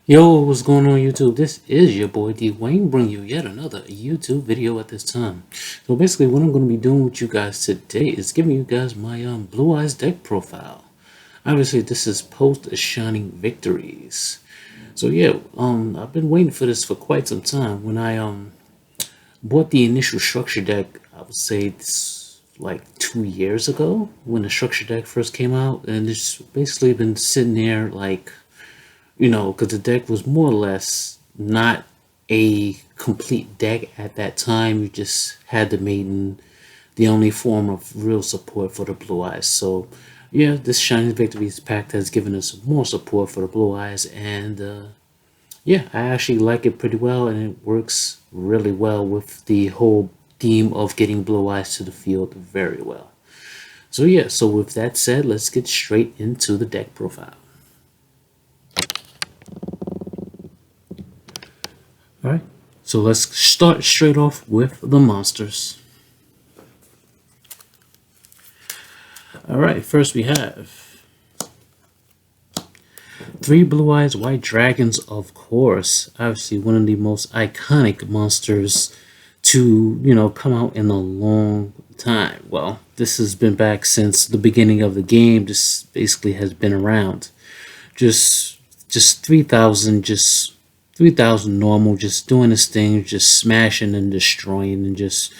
Yo, what's going on YouTube? This is your boy D Wayne bringing you yet another YouTube video at this time. So basically what I'm going to be doing with you guys today is giving you guys my Blue Eyes deck profile. Obviously this is post Shining Victories. So yeah, I've been waiting for this for quite some time. When I bought the initial structure deck, I would say it's like 2 years ago when the structure deck first came out, and it's basically been sitting there like because the deck was more or less not a complete deck at that time. You just had the maiden, the only form of real support for the Blue Eyes. So, yeah, this Shining Victories pack has given us more support for the Blue Eyes, and yeah, I actually like it pretty well, and it works really well with the whole theme of getting Blue Eyes to the field very well. So, yeah, so with that said, let's get straight into the deck profile. All right, so let's start straight off with the monsters. All right, first we have three Blue Eyes White Dragons, of course. Obviously, one of the most iconic monsters to come out in a long time. Well, this has been back since the beginning of the game. This basically has been around. Just 3,000, just 3,000 normal, just doing this thing, just smashing and destroying, and just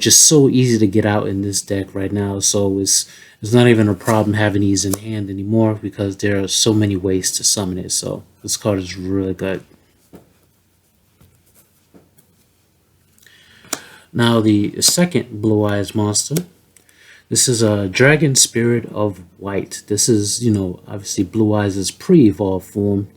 so easy to get out in this deck right now. So it's not even a problem having these in hand anymore because there are so many ways to summon it. So this card is really good. Now the second Blue Eyes monster. This is a Dragon Spirit of White. This is, obviously Blue Eyes' pre-evolved form.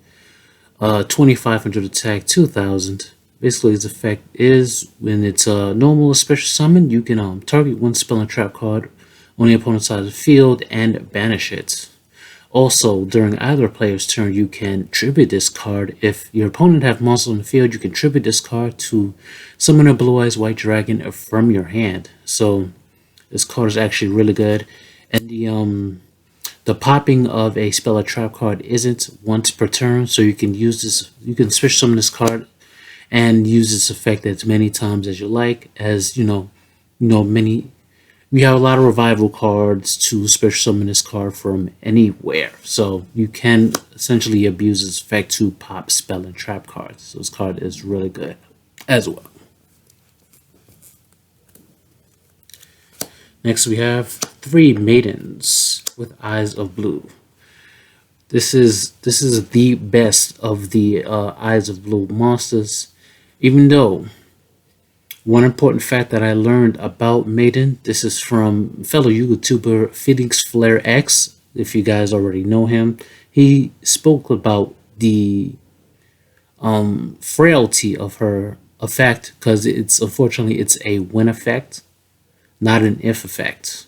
2,500 attack, 2,000. Basically, its effect is when it's a normal or special summon, you can target one spell and trap card on the opponent's side of the field and banish it. Also, during either player's turn, you can tribute this card. If your opponent have monsters on the field, you can tribute this card to summon a Blue Eyes White Dragon from your hand. So this card is actually really good, and the popping of a spell or trap card isn't once per turn, so you can use this. You can switch summon this card and use this effect as many times as you like. As many. We have a lot of revival cards to special summon this card from anywhere, so you can essentially abuse this effect to pop spell and trap cards. So this card is really good as well. Next, we have three Maidens with Eyes of Blue. This is the best of the Eyes of Blue monsters. Even though one important fact that I learned about Maiden, this is from fellow YouTuber Phoenix Flare X. If you guys already know him, he spoke about the frailty of her effect because unfortunately it's a when effect, not an if effect.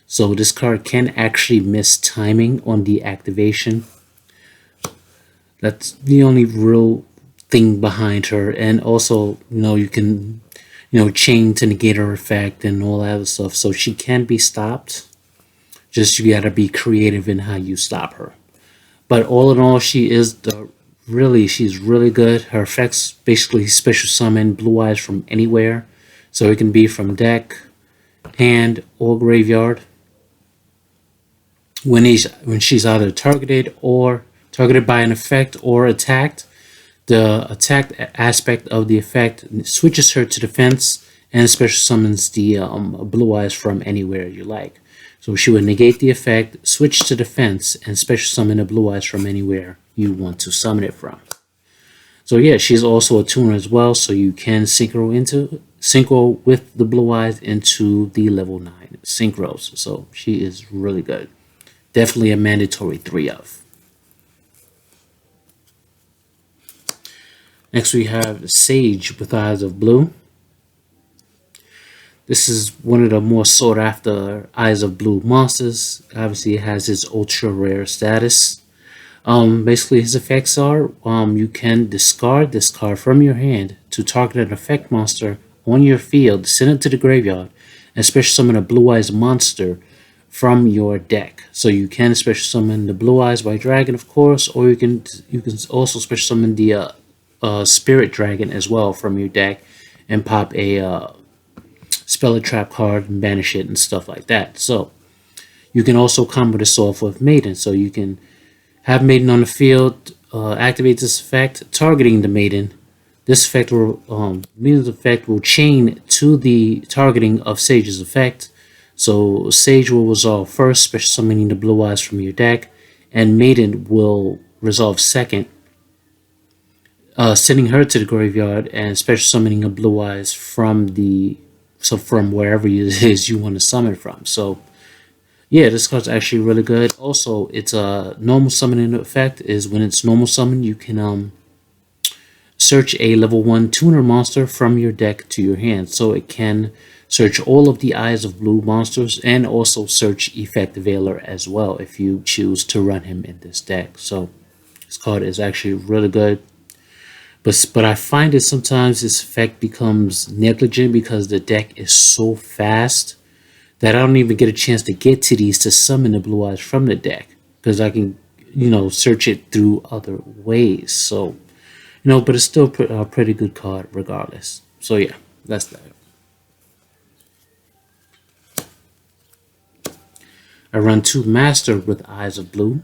So this card can actually miss timing on the activation. That's the only real thing behind her. And also, you can, chain to negate her effect and all that other stuff. So she can be stopped. Just you gotta be creative in how you stop her. But all in all, she's really good. Her effects basically special summon Blue Eyes from anywhere. So it can be from deck, hand, or graveyard. When she's either targeted by an effect or attacked, the attacked aspect of the effect switches her to defense and special summons the Blue Eyes from anywhere you like. So she would negate the effect, switch to defense, and special summon the Blue Eyes from anywhere you want to summon it from. So yeah, she's also a tuner as well, so you can synchro with the Blue Eyes into the level 9 synchros. So she is really good. Definitely a mandatory 3 of. Next we have Sage with Eyes of Blue. This is one of the more sought after Eyes of Blue monsters. Obviously it has its ultra rare status. Basically his effects are you can discard this card from your hand to target an effect monster on your field, send it to the graveyard, and special summon a Blue Eyes monster from your deck. So you can special summon the Blue Eyes White Dragon, of course, or you can also special summon the Spirit Dragon as well from your deck and pop a spell a trap card and banish it and stuff like that. So you can also combo this off with Maiden. So you can have Maiden on the field, activate this effect, targeting the Maiden. This effect will Maiden's effect will chain to the targeting of Sage's effect. So Sage will resolve first, special summoning the Blue Eyes from your deck, and Maiden will resolve second, sending her to the graveyard and special summoning a Blue Eyes from wherever it is you want to summon from. So yeah, this card's actually really good. Also, it's a normal summoning effect. Is when it's normal summon, you can search a level 1 tuner monster from your deck to your hand. So it can search all of the Eyes of Blue monsters and also search Effect Veiler as well if you choose to run him in this deck. So this card is actually really good. But I find that sometimes this effect becomes negligent because the deck is so fast that I don't even get a chance to get to these to summon the Blue Eyes from the deck, because I can, search it through other ways. So, but it's still a pretty good card regardless. So yeah, that's that. I run 2 Master with Eyes of Blue.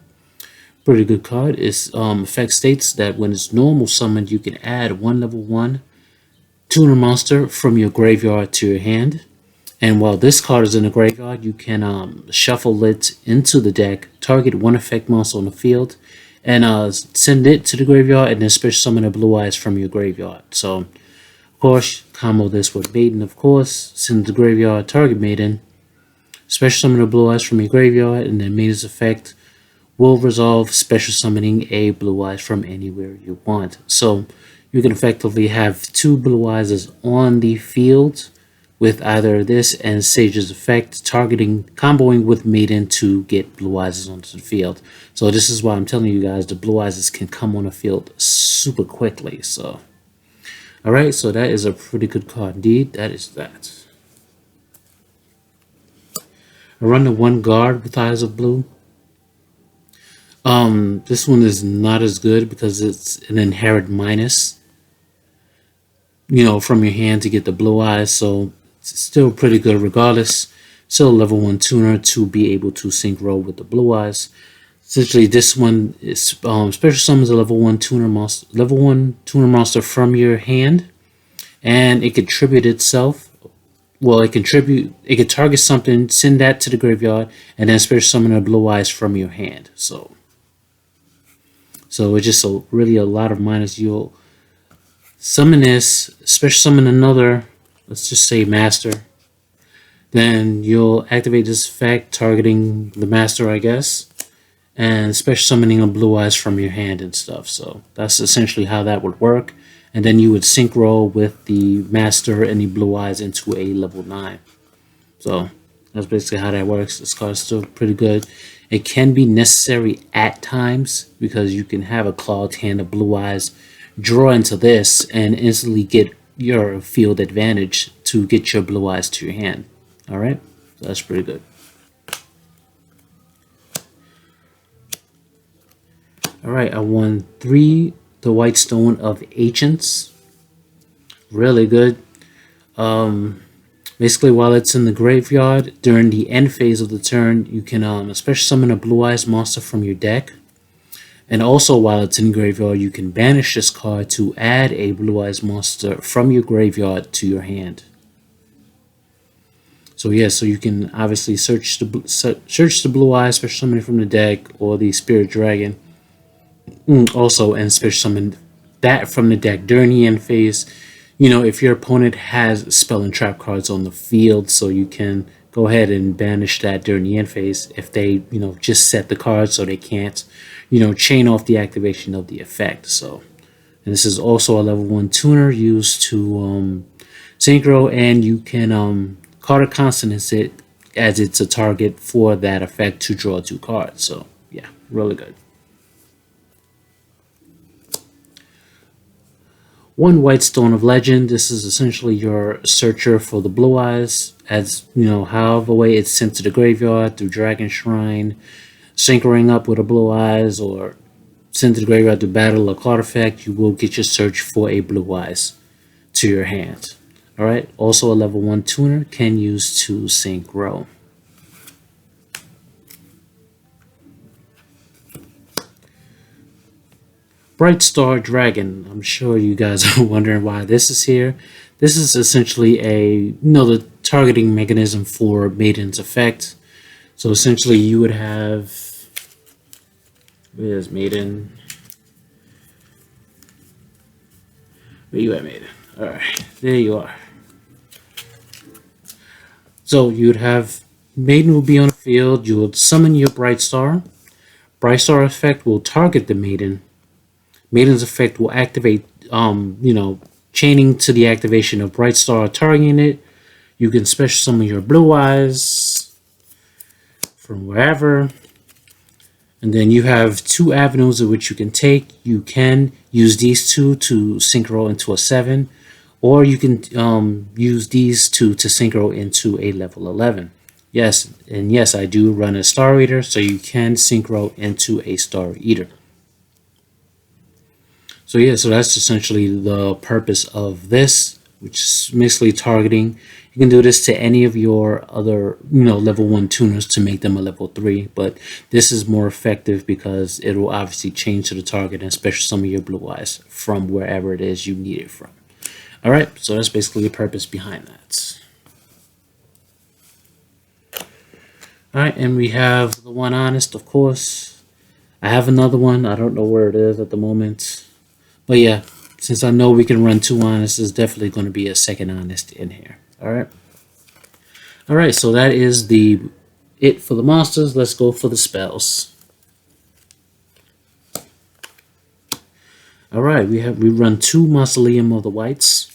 Pretty good card. Its effect states that when it's normal summoned, you can add 1 level 1 tuner monster from your graveyard to your hand. And while this card is in the graveyard, you can shuffle it into the deck, target 1 effect monster on the field, and send it to the graveyard, and then special summon a Blue Eyes from your graveyard. So, of course, combo this with Maiden, of course, send to the graveyard, target Maiden, special summon a Blue Eyes from your graveyard, and then Maiden's effect will resolve, special summoning a Blue Eyes from anywhere you want. So, you can effectively have 2 Blue Eyes on the field with either this and Sage's effect, comboing with Maiden to get Blue Eyes onto the field. So this is why I'm telling you guys the Blue Eyes can come on the field super quickly. So, alright, so that is a pretty good card indeed. That is that. I run the 1 guard with Eyes of Blue. This one is not as good because it's an inherent minus, from your hand to get the Blue Eyes. So it's still pretty good regardless. Still level 1 tuner to be able to synchro with the Blue Eyes. Essentially, this one is special summons a level 1 tuner monster from your hand, and it can tribute itself. Well, it can target something, send that to the graveyard, and then special summon a Blue Eyes from your hand. So it's just really a lot of minus. You'll summon this, special summon another, let's just say Master. Then you'll activate this effect, targeting the Master, I guess, and special summoning a Blue Eyes from your hand and stuff. So that's essentially how that would work. And then you would synchro with the Master and the Blue Eyes into a level 9. So that's basically how that works. This card is still pretty good. It can be necessary at times because you can have a clogged hand of Blue Eyes, draw into this, and instantly get your field advantage to get your Blue Eyes to your hand. Alright, so that's pretty good. Alright, I won 3 the White Stone of Ancients. Really good. Basically, while it's in the graveyard, during the end phase of the turn, you can special summon a Blue Eyes monster from your deck. And also, while it's in the graveyard, you can banish this card to add a Blue Eyes monster from your graveyard to your hand. So yeah, so you can obviously search the Blue Eyes, special summon it from the deck, or the Spirit Dragon. Also, and special summon that from the deck during the end phase. If your opponent has spell and trap cards on the field, so you can go ahead and banish that during the end phase if they, just set the card so they can't, chain off the activation of the effect. So, and this is also a level 1 tuner used to synchro, and you can card consonance it as it's a target for that effect to draw 2 cards. So yeah, really good. 1 White Stone of Legend. This is essentially your searcher for the Blue Eyes. as you know, however way it's sent to the graveyard through Dragon Shrine, synchroning up with a Blue Eyes, or sent to the graveyard to battle a card effect, you will get your search for a Blue Eyes to your hand. Alright, also a level 1 tuner can use to synchro. Bright Star Dragon. I'm sure you guys are wondering why this is here. This is essentially the targeting mechanism for Maiden's effect. So essentially you would have, where's Maiden? Where you at, Maiden? Alright, there you are. So you'd have Maiden will be on the field, you would summon your Bright Star. Bright Star effect will target the Maiden. Maiden's effect will activate, chaining to the activation of Bright Star targeting it. You can special summon your Blue Eyes from wherever. And then you have 2 avenues of which you can take. You can use these 2 to synchro into a 7. Or you can use these 2 to synchro into a level 11. Yes, and yes, I do run a Star Eater, so you can synchro into a Star Eater. So yeah, so that's essentially the purpose of this, which is basically targeting. You can do this to any of your other, level 1 tuners to make them a level 3, but this is more effective because it will obviously change to the target and special summon your Blue Eyes from wherever it is you need it from. All right, so that's basically the purpose behind that. All right, and we have the one honest, of course. I have another one. I don't know where it is at the moment. But yeah, since I know we can run 2 honest, there's definitely going to be a second honest in here. All right, so that is it for the monsters. Let's go for the spells. All right, we run 2 Mausoleum of the Whites.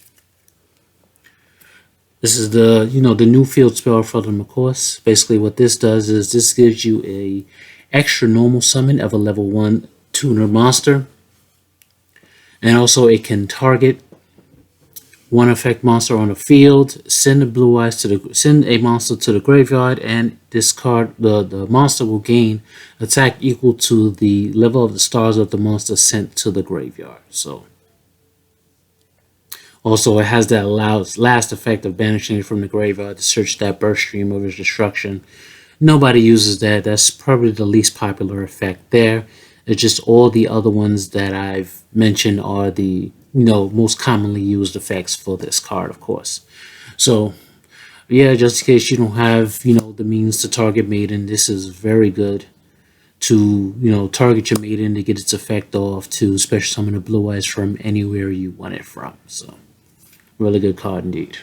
This is the new field spell for them, of course. Basically, what this does is this gives you a extra normal summon of a level 1 tuner monster. And also it can target 1 effect monster on the field, send a Blue Eyes send a monster to the graveyard, and discard the monster will gain attack equal to the level of the stars of the monster sent to the graveyard. So also it has that last effect of banishing it from the graveyard to search that burst stream of his destruction. Nobody uses that. That's probably the least popular effect there. It's just all the other ones that I've mentioned are the most commonly used effects for this card, of course. So yeah, just in case you don't have the means to target Maiden, this is very good to target your Maiden to get its effect off, to special summon a Blue Eyes from anywhere you want it from. So really good card indeed.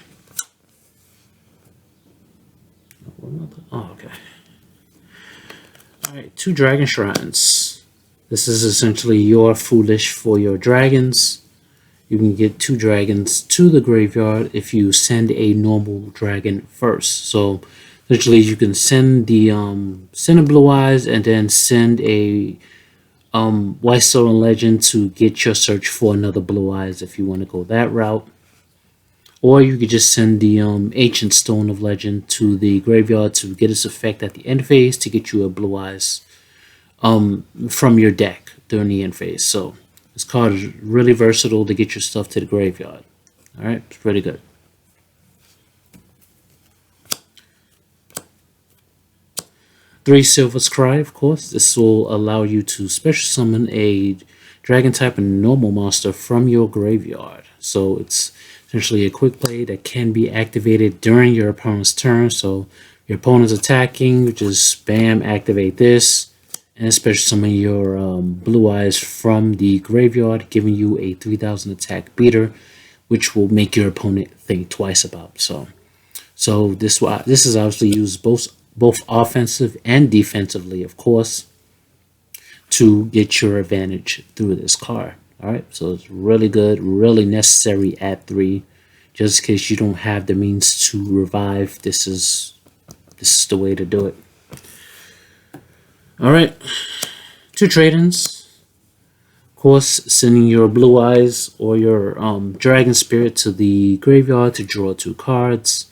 Oh, okay. All right, 2 Dragon Shrines. This is essentially your foolish for your dragons. You can get 2 dragons to the graveyard if you send a normal dragon first. So essentially you can send send a Blue Eyes and then send a White Stone Legend to get your search for another Blue Eyes if you want to go that route. Or you could just send the Ancient Stone of Legend to the graveyard to get its effect at the end phase to get you a Blue Eyes from your deck during the end phase. So this card is really versatile to get your stuff to the graveyard. All right, it's pretty good. Three Silver Scry, of course. This will allow you to special summon a dragon type and normal monster from your graveyard. So it's essentially a quick play that can be activated during your opponent's turn. So your opponent's attacking, which is spam, activate this, and special summon your Blue Eyes from the graveyard, giving you a 3000 attack beater, which will make your opponent think twice about. So this is obviously used both offensive and defensively, of course, to get your advantage through this card. All right, so it's really good, really necessary at 3, just in case you don't have the means to revive. This is the way to do it. All right, 2 trade-ins. Of course, sending your Blue Eyes or your Dragon Spirit to the graveyard to draw 2 cards.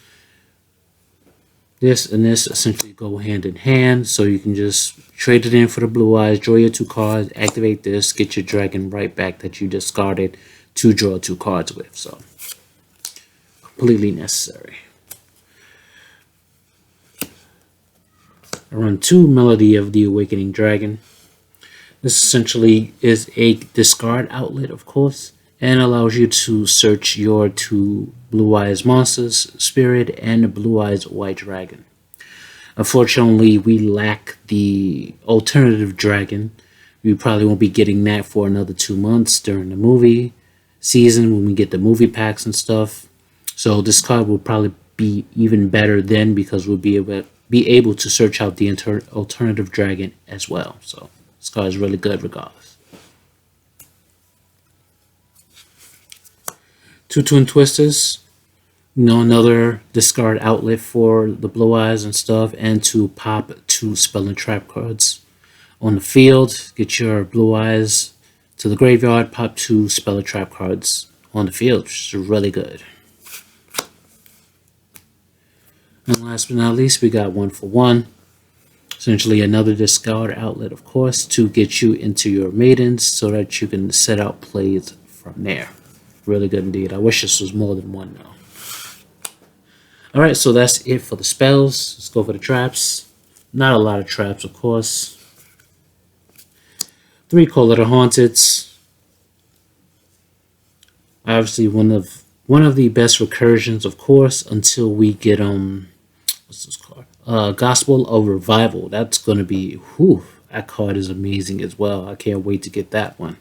This and this essentially go hand in hand, so you can just trade it in for the blue eyes, draw your 2 cards, activate this, get your dragon right back that you discarded to draw 2 cards with. So completely necessary. I run 2 Melody of the Awakening Dragon. This essentially is a discard outlet, of course, and allows you to search your 2 Blue Eyes monsters, Spirit and Blue Eyes White Dragon. Unfortunately, we lack the alternative dragon. We probably won't be getting that for another 2 months during the movie season when we get the movie packs and stuff. So this card will probably be even better then, because we'll be able to search out the alternative dragon as well. So this card is really good regardless. 2 Twin Twisters, another discard outlet for the Blue Eyes and stuff, and to pop 2 Spell and Trap cards on the field. Get your Blue Eyes to the graveyard, pop 2 Spell and Trap cards on the field, which is really good. And last but not least, we got 1 for 1. Essentially another discard outlet, of course, to get you into your maidens so that you can set out plays from there. Really good indeed. I wish this was more than 1 though. Alright, so that's it for the spells. Let's go for the traps. Not a lot of traps, of course. 3 Call of the Haunteds. Obviously one of the best recursions, of course, until we get what's this card? Gospel of Revival. That's gonna be, whew, that card is amazing as well. I can't wait to get that one.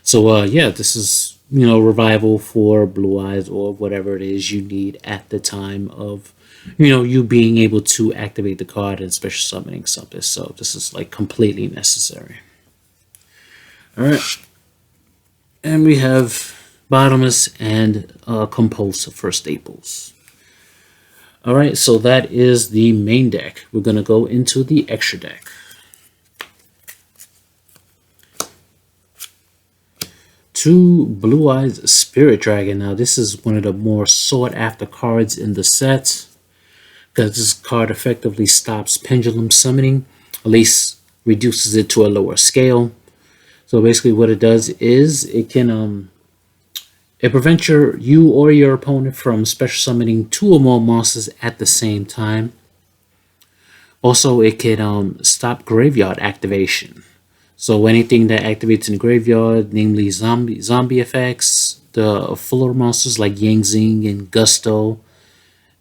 So yeah, this is, revival for Blue Eyes or whatever it is you need at the time of, you being able to activate the card and special summoning something. So this is like completely necessary. All right, and we have Bottomless and Compulsive for staples. All right, so that is the main deck. We're gonna go into the extra deck. 2 Blue Eyes Spirit Dragon. Now this is one of the more sought after cards in the set, because this card effectively stops pendulum summoning, at least reduces it to a lower scale. So basically what it does is it can it prevents you or your opponent from special summoning 2 or more monsters at the same time. Also, it can stop graveyard activation. So anything that activates in the graveyard, namely zombie effects, the fuller monsters like Yang Zing and Gusto,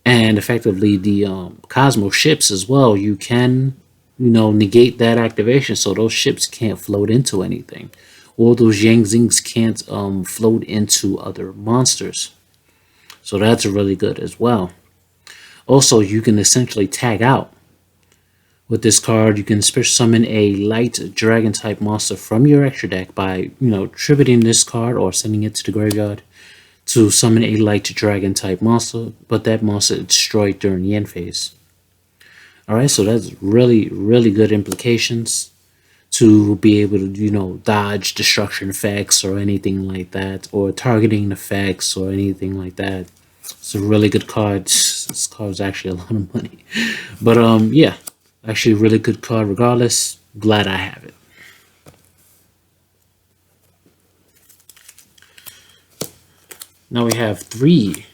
and effectively the Cosmo ships as well, you can, negate that activation, so those ships can't float into anything. Or those Yang Zings can't float into other monsters. So that's really good as well. Also, you can essentially tag out. With this card, you can special summon a light dragon type monster from your extra deck by, tributing this card or sending it to the graveyard to summon a light dragon type monster, but that monster is destroyed during the end phase. Alright, so that's really, really good implications to be able to, dodge destruction effects or anything like that, or targeting effects or anything like that. It's a really good card. This card is actually a lot of money. But yeah. Actually, a really good card regardless. Glad I have it. Now we have 3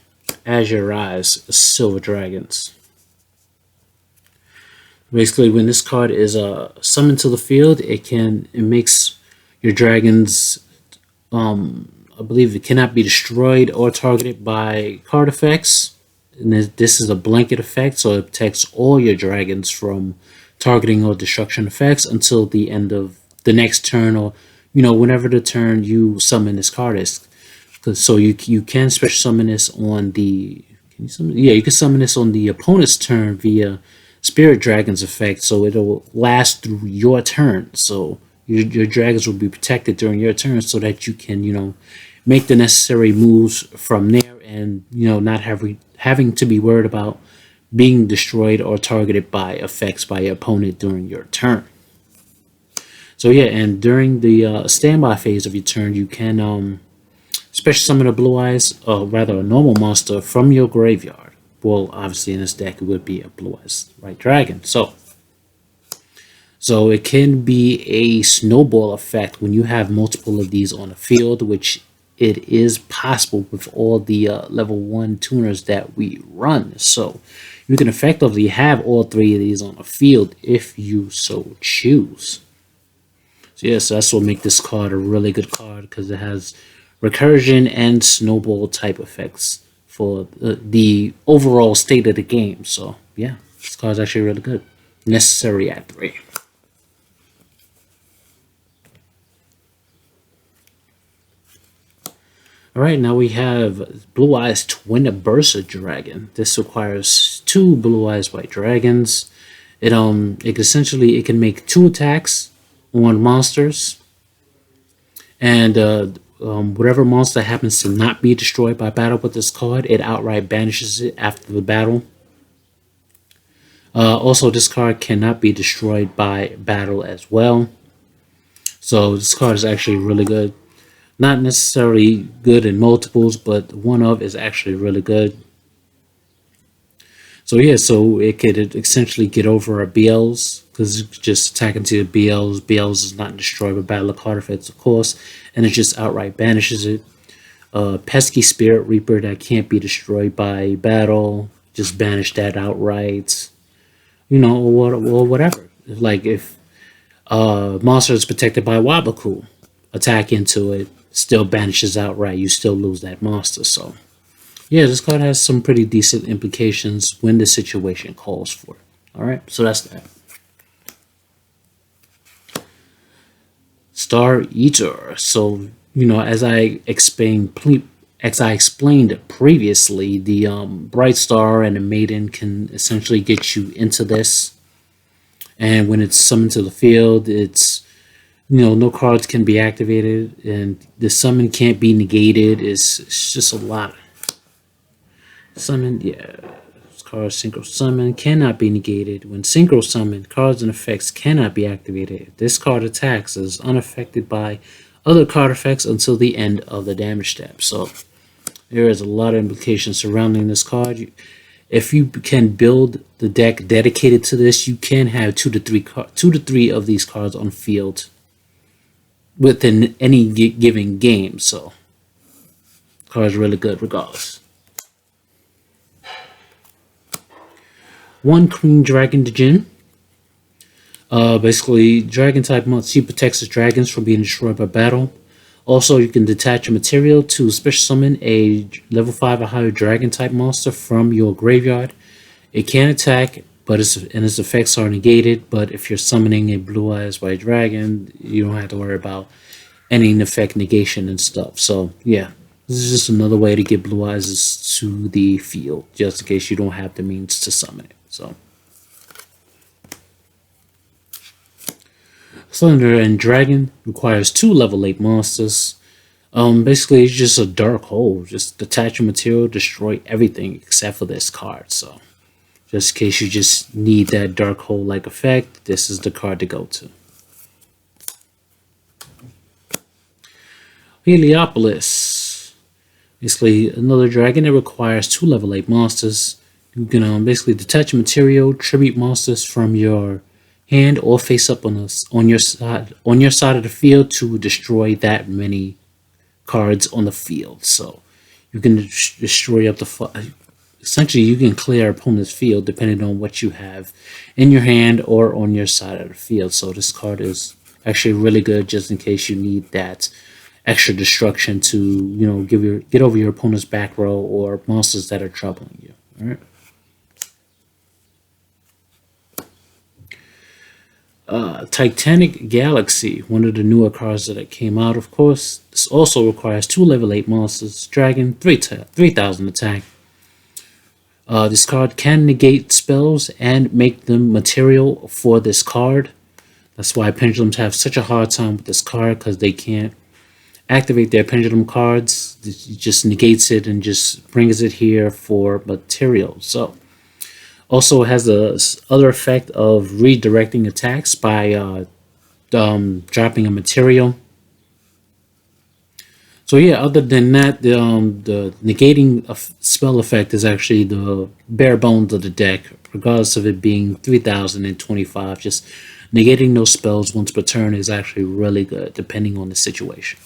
Azure Eyes Silver Dragons. Basically, when this card is summoned to the field, it makes your dragons, I believe it cannot be destroyed or targeted by card effects. And this is a blanket effect, so it protects all your dragons from targeting or destruction effects until the end of the next turn, or whenever the turn you summon this card is. So you can special summon this on the you can summon this on the opponent's turn via Spirit Dragon's effect, so it'll last through your turn. So your dragons will be protected during your turn, so that you can make the necessary moves from there, and not having to be worried about being destroyed or targeted by effects by your opponent during your turn. So yeah, and during the standby phase of your turn, you can special summon a Blue Eyes, or rather a normal monster from your graveyard well, obviously in this deck it would be a Blue Eyes White Dragon. So it can be a snowball effect when you have multiple of these on the field, which it is possible with all the level 1 tuners that we run. So you can effectively have all 3 of these on the field if you so choose. So yes, that's what makes this card a really good card, because it has recursion and snowball type effects for the overall state of the game. So yeah, this card is actually really good. Necessary at 3. Alright, now we have Blue Eyes Twin Bursa Dragon. This requires 2 Blue Eyes White Dragons. It can make 2 attacks on monsters, and whatever monster happens to not be destroyed by battle with this card, it outright banishes it after the battle. Also, this card cannot be destroyed by battle as well. So this card is actually really good. Not necessarily good in multiples, but one of is actually really good. So yeah, so it could essentially get over our BLs, because it's just attacking to the BLs. BLs is not destroyed by battle of card effects, of course, and it just outright banishes it. Pesky Spirit Reaper that can't be destroyed by battle, just banish that outright. You know, or whatever. Like if monster is protected by Wabaku, attack into it, still banishes outright, you still lose that monster. So yeah, this card has some pretty decent implications when the situation calls for it. Alright, so that's that. Star Eater. So, you know, as I explained previously, the Bright Star and the Maiden can essentially get you into this. And when it's summoned to the field, it's, you know, no cards can be activated, and the summon can't be negated. It's just a lot. Summon, yeah. Card synchro summon cannot be negated. When synchro summoned, cards and effects cannot be activated. This card attacks is unaffected by other card effects until the end of the damage step. So there is a lot of implications surrounding this card. If you can build the deck dedicated to this, you can have 2 to 3 of these cards on field within any given game. So the card is really good regardless. 1 Queen Dragon Djinn. Basically, Dragon type Matsu protects its dragons from being destroyed by battle. Also, you can detach a material to special summon a level 5 or higher Dragon type monster from your graveyard. It can attack, but its effects are negated. But if you're summoning a Blue Eyes White Dragon, you don't have to worry about any effect negation and stuff. So yeah, this is just another way to get Blue Eyes to the field, just in case you don't have the means to summon it. So Thunder and Dragon requires 2 level 8 monsters. Basically it's just a dark hole. Just detach a material, destroy everything except for this card. So just in case you just need that dark hole like effect, this is the card to go to. Heliopolis. Basically another dragon that requires 2 level 8 monsters. You can basically detach material, tribute monsters from your hand, or face up on your side of the field to destroy that many cards on the field. So you can destroy up to essentially you can clear opponent's field depending on what you have in your hand or on your side of the field. So this card is actually really good just in case you need that extra destruction to, you know, get over your opponent's back row or monsters that are troubling you. All right. Titanic Galaxy, one of the newer cards that came out, of course. This also requires 2 level 8 monsters. Dragon, 3000 attack. This card can negate spells and make them material for this card. That's why pendulums have such a hard time with this card, because they can't activate their pendulum cards. It just negates it and just brings it here for material. So also has the other effect of redirecting attacks by dropping a material. So yeah, other than that, the negating of spell effect is actually the bare bones of the deck, regardless of it being 3025. Just negating those spells once per turn is actually really good, depending on the situation.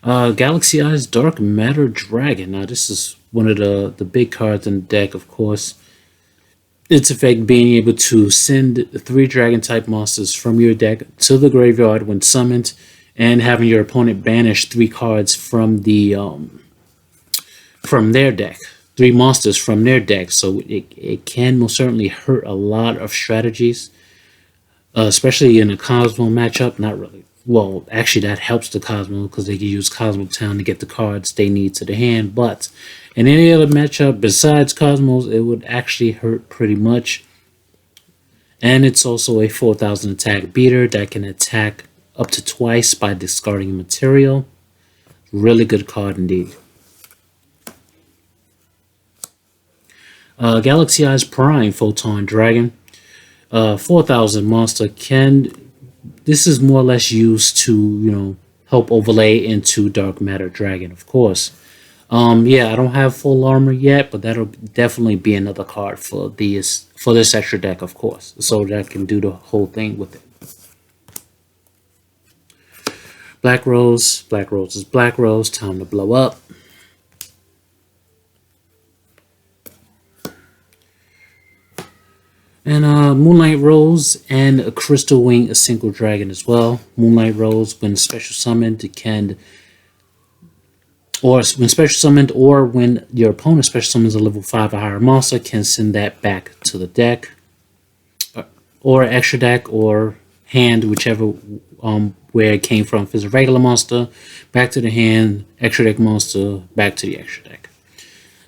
Galaxy Eyes Dark Matter Dragon. Now this is one of the big cards in the deck, of course. Its effect being able to send 3 dragon type monsters from your deck to the graveyard when summoned, and having your opponent banish 3 cards from their deck, 3 monsters from their deck. So it can most certainly hurt a lot of strategies, especially in a Cosmo matchup. Not really. Well, actually, that helps the Cosmo because they can use Cosmo Town to get the cards they need to the hand. But in any other matchup besides Cosmos, it would actually hurt pretty much. And it's also a 4,000 attack beater that can attack up to twice by discarding material. Really good card indeed. Galaxy Eyes Prime Photon Dragon. 4,000 monster can... This is more or less used to, help overlay into Dark Matter Dragon, of course. Yeah, I don't have full armor yet, but that'll definitely be another card for this extra deck, of course, so that I can do the whole thing with it. Black Rose is Black Rose. Time to blow up. And Moonlight Rose and a Crystal Wing, a single dragon as well. Moonlight Rose, when special summoned, or when your opponent special summons a level 5 or higher monster, can send that back to the deck, or extra deck, or hand, whichever where it came from. If it's a regular monster, back to the hand, extra deck monster, back to the extra deck.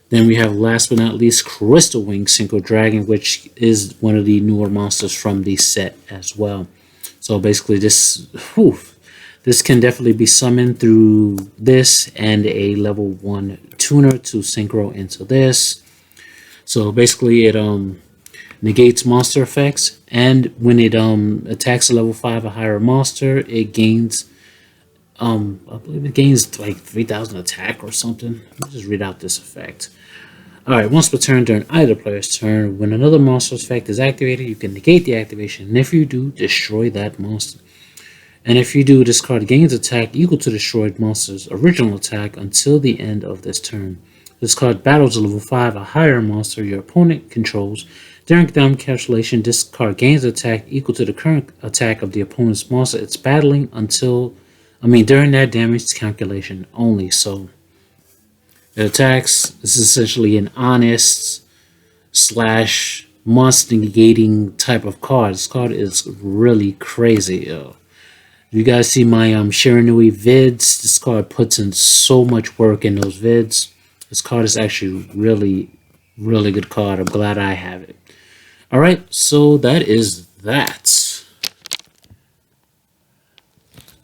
Then we have, last but not least, Crystal Wing Synchro Dragon, which is one of the newer monsters from the set as well. So basically this can definitely be summoned through this and a level 1 tuner to synchro into this. So basically it negates monster effects, and when it attacks a level 5 or higher monster, it gains I believe it gains like 3,000 attack or something. Let me just read out this effect. Alright, once per turn during either player's turn, when another monster's effect is activated, you can negate the activation, and if you do, destroy that monster. And if you do, this card gains attack equal to destroyed monster's original attack until the end of this turn. This card battles a level 5 or higher monster your opponent controls. During the encapsulation, this card gains attack equal to the current attack of the opponent's monster it's battling during that damage calculation only. So it attacks. This is essentially an honest / monster negating type of card. This card is really crazy. You guys see my Shiranui vids. This card puts in so much work in those vids. This card is actually really, really good card. I'm glad I have it. Alright, so that is that.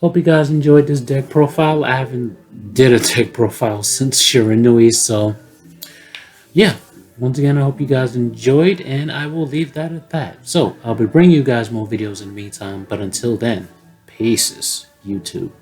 Hope you guys enjoyed this deck profile. I haven't did a deck profile since Shiranui, so yeah. Once again, I hope you guys enjoyed, and I will leave that at that. So I'll be bringing you guys more videos in the meantime, but until then, peace, YouTube.